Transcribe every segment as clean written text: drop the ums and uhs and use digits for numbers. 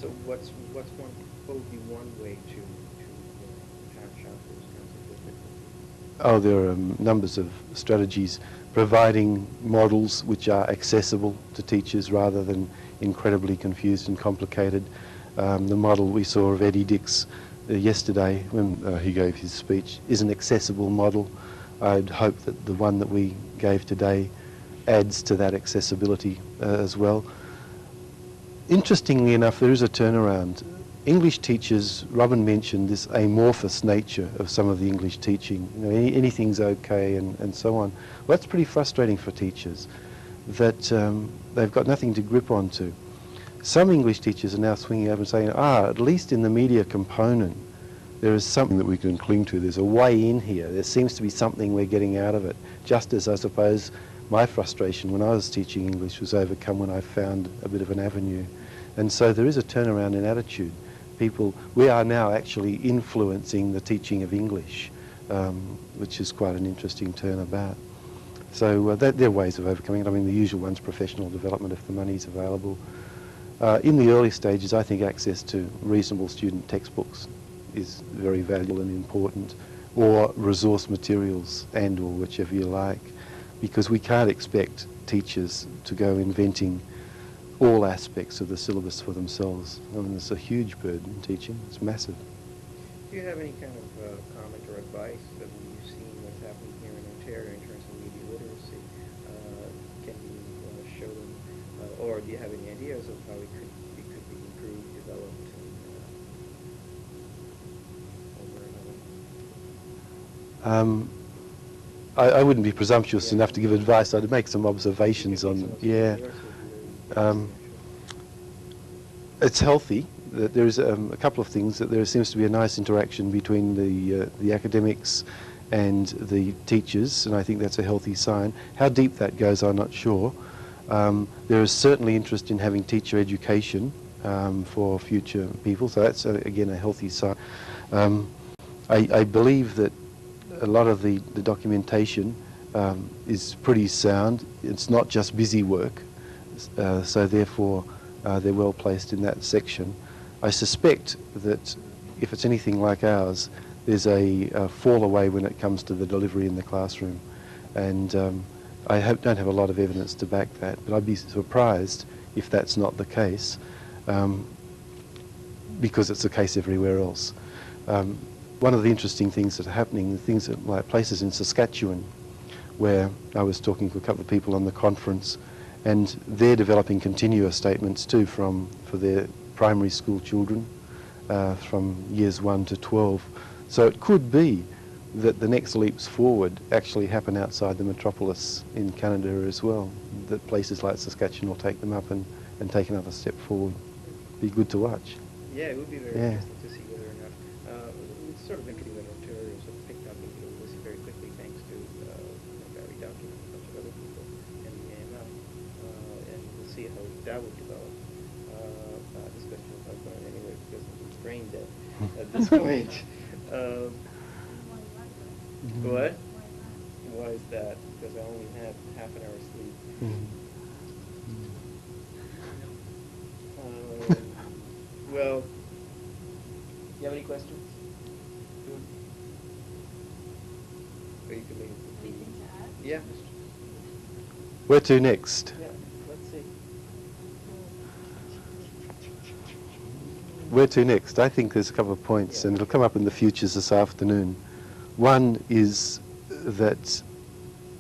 So what would be one way to patch out those kinds of difficulties? Oh, there are numbers of strategies, providing models which are accessible to teachers rather than incredibly confused and complicated. The model we saw of Eddie Dix yesterday when he gave his speech is an accessible model. I'd hope that the one that we gave today adds to that accessibility as well. Interestingly enough, there is a turnaround. English teachers, Robin mentioned this amorphous nature of some of the English teaching. You know, anything's okay and so on. Well, that's pretty frustrating for teachers, that they've got nothing to grip onto. Some English teachers are now swinging over and saying, at least in the media component, there is something that we can cling to. There's a way in here. There seems to be something we're getting out of it. Just as I suppose my frustration when I was teaching English was overcome when I found a bit of an avenue. And so there is a turnaround in attitude. We are now actually influencing the teaching of English, which is quite an interesting turnabout. So there are ways of overcoming it. I mean, the usual one's professional development if the money's available. In the early stages, I think access to reasonable student textbooks is very valuable and important, or resource materials and or whichever you like, because we can't expect teachers to go inventing all aspects of the syllabus for themselves. I mean, it's a huge burden in teaching. It's massive. Do you have any kind of comment or advice that you've seen what's happening here in Ontario in terms of media literacy? Can you show them, or do you have any ideas of how it could be improved, developed, over and over? I wouldn't be presumptuous enough to give advice. I'd make some observations on, it's healthy. That there is a couple of things, that there seems to be a nice interaction between the academics and the teachers, and I think that's a healthy sign. How deep that goes, I'm not sure. There is certainly interest in having teacher education for future people, so that's again a healthy sign. I believe that a lot of the documentation is pretty sound. It's not just busy work, so therefore they're well placed in that section. I suspect that if it's anything like ours, there's a fall away when it comes to the delivery in the classroom, and I don't have a lot of evidence to back that, but I'd be surprised if that's not the case, because it's the case everywhere else. One of the interesting things that are happening, like places in Saskatchewan, where I was talking to a couple of people on the conference, and they're developing continuous statements too for their primary school children from years 1 to 12. So it could be that the next leaps forward actually happen outside the metropolis in Canada as well, that places like Saskatchewan will take them up and take another step forward. Be good to watch. Yeah, it would be very interesting to see whether or not. It's sort of interesting that Ontario sort of picked up into this very quickly thanks to Barrie and a bunch of other people and the AMF, and we'll see how that would develop. This question is not going anywhere because it's brain dead at this point. What? Why is that? Because I only had half an hour's sleep. Well, you have any questions? Or you can leave. Anything to add? Yeah. Where to next? Yeah, let's see. Where to next? I think there's a couple of points, and it'll come up in the futures this afternoon. One is that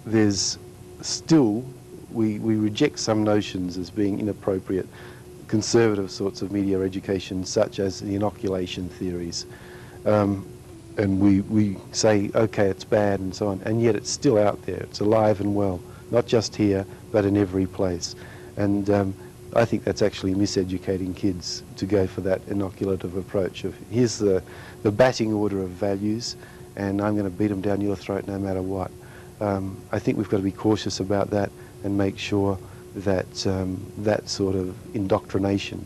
there's still, we reject some notions as being inappropriate, conservative sorts of media education, such as the inoculation theories. And we say, okay, it's bad and so on, and yet it's still out there. It's alive and well, not just here, but in every place. And I think that's actually miseducating kids to go for that inoculative approach of, here's the batting order of values, and I'm going to beat them down your throat no matter what. I think we've got to be cautious about that and make sure that that sort of indoctrination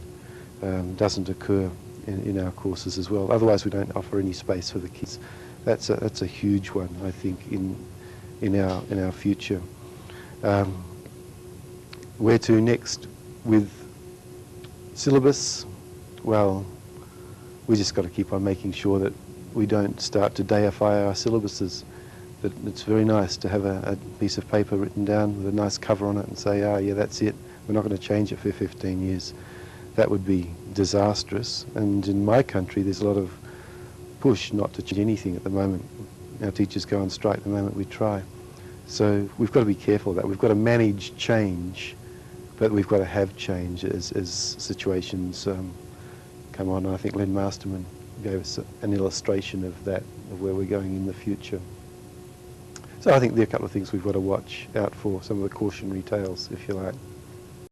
doesn't occur in our courses as well. Otherwise, we don't offer any space for the kids. That's a huge one, I think, in our future. Where to next with syllabus? well, we just got to keep on making sure that we don't start to deify our syllabuses. That it's very nice to have a piece of paper written down with a nice cover on it and say, ah, yeah, that's it. We're not going to change it for 15 years. That would be disastrous. And in my country, there's a lot of push not to change anything at the moment. Our teachers go on strike the moment we try. So we've got to be careful of that. We've got to manage change, but we've got to have change as situations come on. And I think Len Masterman gave us an illustration of that, of where we're going in the future. So I think there are a couple of things we've got to watch out for, some of the cautionary tales, if you like.